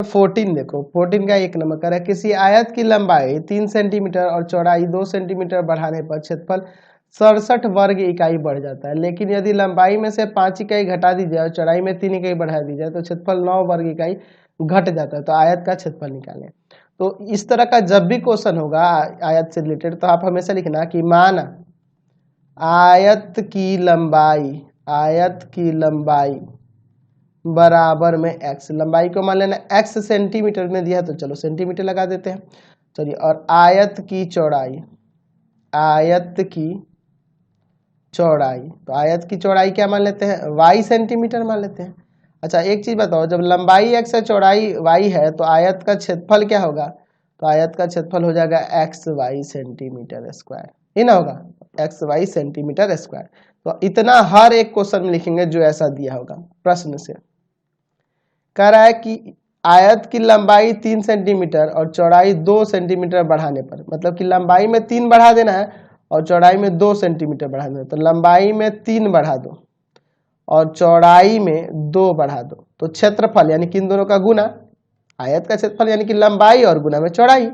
14 देखो, 14 का 1 नंबर कर है, किसी आयत की लंबाई 3 सेंटीमीटर और चौड़ाई 2 सेंटीमीटर बढ़ाने पर क्षेत्रफल 67 वर्ग इकाई बढ़ जाता है, लेकिन यदि लंबाई में से 5 इकाई घटा दी जाए और चौड़ाई में 3 इकाई बढ़ा दी जाए तो क्षेत्रफल 9 वर्ग इकाई घट जाता है। तो आयत का क्षेत्रफल निकालें। तो इस तरह का जब भी क्वेश्चन होगा आयत से रिलेटेड तो आप हमेशा लिखना कि मान आयत की लंबाई बराबर में x, लंबाई को मान लेना x सेंटीमीटर में दिया तो चलो सेंटीमीटर लगा देते हैं। चलिए, और आयत की चौड़ाई, तो आयत की चौड़ाई क्या मान लेते हैं, y सेंटीमीटर मान लेते हैं। अच्छा, एक चीज बताओ, जब लंबाई x है चौड़ाई y है तो आयत का क्षेत्रफल क्या होगा, तो आयत का क्षेत्रफल हो जाएगा xy सेंटीमीटर स्क्वायर, ही ना होगा, xy सेंटीमीटर स्क्वायर। तो इतना हर एक क्वेश्चन में लिखेंगे जो ऐसा दिया होगा प्रश्न से। कह रहा है कि आयत की लंबाई 3 सेंटीमीटर और चौड़ाई 2 सेंटीमीटर बढ़ाने पर, मतलब कि लंबाई में 3 बढ़ा देना है और चौड़ाई में 2 सेंटीमीटर बढ़ा देना है। तो लंबाई में 3 बढ़ा दो और चौड़ाई में 2 बढ़ा दो, तो क्षेत्रफल यानी कि इन दोनों का गुना, आयत का क्षेत्रफल यानी कि लंबाई और गुना में चौड़ाई।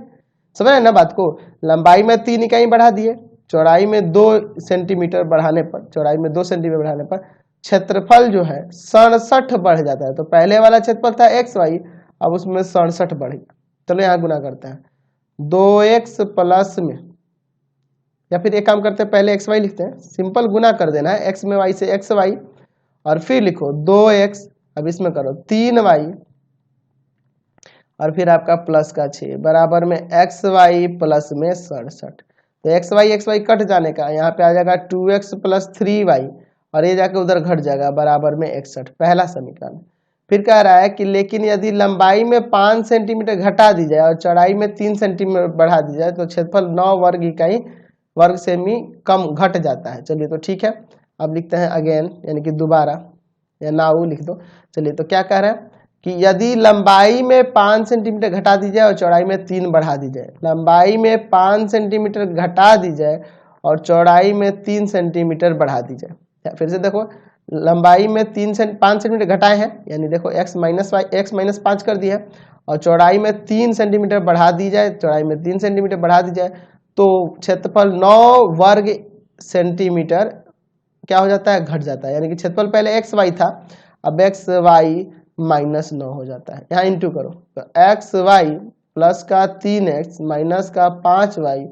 समझ रहे ना बात को, लंबाई में 3 इकाई बढ़ा दिए, चौड़ाई में 2 सेंटीमीटर बढ़ाने पर, चौड़ाई में 2 सेंटीमीटर बढ़ाने पर क्षेत्रफल जो है 67 बढ़ जाता है। तो पहले वाला क्षेत्रफल था xy, अब उसमें 67 बढ़ गया। चलो यहाँ गुना करते हैं, 2x प्लस में, या फिर एक काम करते हैं पहले xy लिखते हैं, सिंपल गुना कर देना है, x में y से xy, और फिर लिखो 2x, अब इसमें करो 3y, और फिर आपका प्लस का 6 बराबर में xy प्लस में 67। तो xy कट जाने का, यहाँ पे आ जाएगा 2x प्लस 3y, और ये जाके उधर घट जाएगा बराबर में 61, पहला समीकरण। फिर कह रहा है कि लेकिन यदि लंबाई में 5 सेंटीमीटर घटा दी जाए और चौड़ाई में 3 सेंटीमीटर बढ़ा दी जाए तो क्षेत्रफल 9 वर्ग इकाई वर्ग सेमी कम घट जाता है। चलिए तो ठीक है, अब लिखते हैं अगेन, यानी कि दोबारा, या नाउ लिख दो। चलिए तो क्या कह रहे हैं कि यदि लंबाई में 5 सेंटीमीटर घटा दी जाए और चौड़ाई में 3 बढ़ा दी जाए, लंबाई में 5 सेंटीमीटर घटा दी जाए और चौड़ाई में 3 सेंटीमीटर बढ़ा दी जाए। फिर से देखो, लंबाई में 5 सेंटीमीटर घटाए हैं, यानी देखो x माइनस 5 कर दिया है, और चौड़ाई में 3 सेंटीमीटर बढ़ा दी जाए, चौड़ाई में 3 सेंटीमीटर बढ़ा दी जाए, तो क्षेत्रफल 9 वर्ग सेंटीमीटर क्या हो जाता है, घट जाता है। यानी कि क्षेत्रफल पहले xy था, अब xy माइनस 9 हो जाता है। यहाँ इंटू करो, तो xy प्लस का 3x माइनस का 5y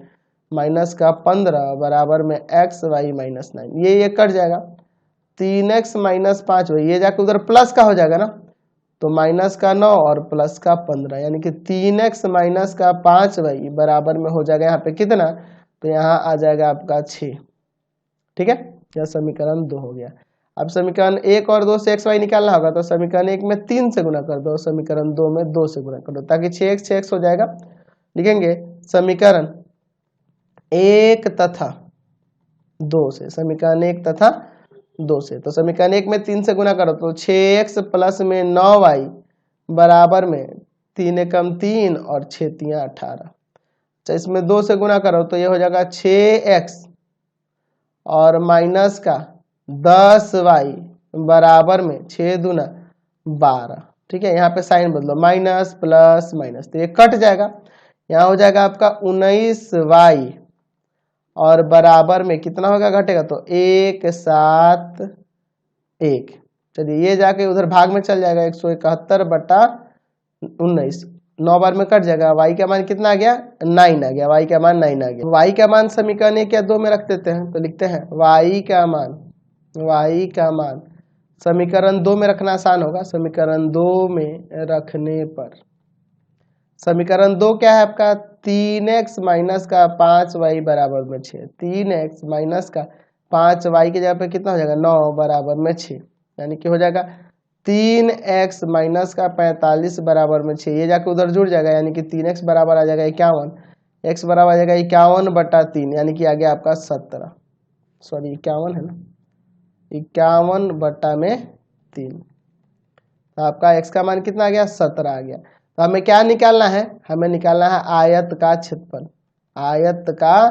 माइनस का 15 बराबर में xy माइनस 9, ये कट जाएगा, 3x माइनस 5y, ये जाकर उधर प्लस का हो जाएगा ना, तो माइनस का 9 और प्लस का 15, यानी कि 3x माइनस का 5y बराबर में हो जाएगा यहाँ पे कितना, तो यहाँ आ जाएगा आपका 6। ठीक है, यह समीकरण 2 हो गया। अब समीकरण 1 और 2 से xy निकालना होगा, तो समीकरण 1 में 3 से गुना कर दो, समीकरण 2 में 2 से गुना कर दो, ताकि 6x हो जाएगा। लिखेंगे समीकरण 1 तथा 2 से, समीकरण 1 तथा 2 से, तो समीकरण 1 में 3 से गुना करो तो 6x प्लस में 9y बराबर में 3 एकम 3 और 6 तियां 18। अच्छा, इसमें 2 से गुना करो तो ये हो जाएगा 6x और माइनस का 10y बराबर में 6 दूना 12। ठीक है, यहाँ पे साइन बदलो, माइनस प्लस माइनस, तो ये कट जाएगा, यहाँ हो जाएगा आपका 19y और बराबर में कितना होगा, घटेगा तो 1 7 1। चलिए ये जाके उधर भाग में चल जाएगा, 171 बटा 19, 9 बार में कट जाएगा। y का मान कितना आ गया, 9 आ गया, y का मान 9 आ गया। y का मान समीकरण 1 या 2 में रख देते हैं, तो लिखते हैं y का मान समीकरण 2 में रखना आसान होगा, समीकरण 2 में रखने पर, समीकरण 2 क्या है आपका, 3x माइनस का 5y बराबर में 6, 3x माइनस का 5y की जगह पे कितना हो जाएगा, 9 बराबर में 6, यानी कि हो जाएगा 3x माइनस का 45 बराबर में 6, ये जाके उधर जुड़ जाएगा, यानी कि 3x बराबर आ जाएगा 51, x बराबर आ जाएगा 51 बटा 3, यानी कि आ गया आपका 17, सॉरी 51 है ना, 51 बटा में 3, तो आपका x का मान कितना आ गया, 17 आ गया। तो हमें क्या निकालना है, हमें निकालना है आयत का क्षेत्रफल, आयत का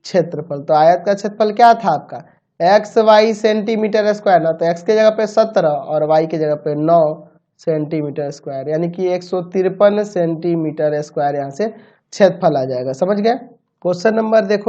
क्षेत्रफल। तो आयत का क्षेत्रफल क्या था आपका, xy सेंटीमीटर स्क्वायर ना, तो x की जगह पे 17 और y की जगह पे 9 सेंटीमीटर स्क्वायर, यानी कि 153 सेंटीमीटर स्क्वायर यहाँ से क्षेत्रफल आ जाएगा। समझ गए। क्वेश्चन नंबर देखो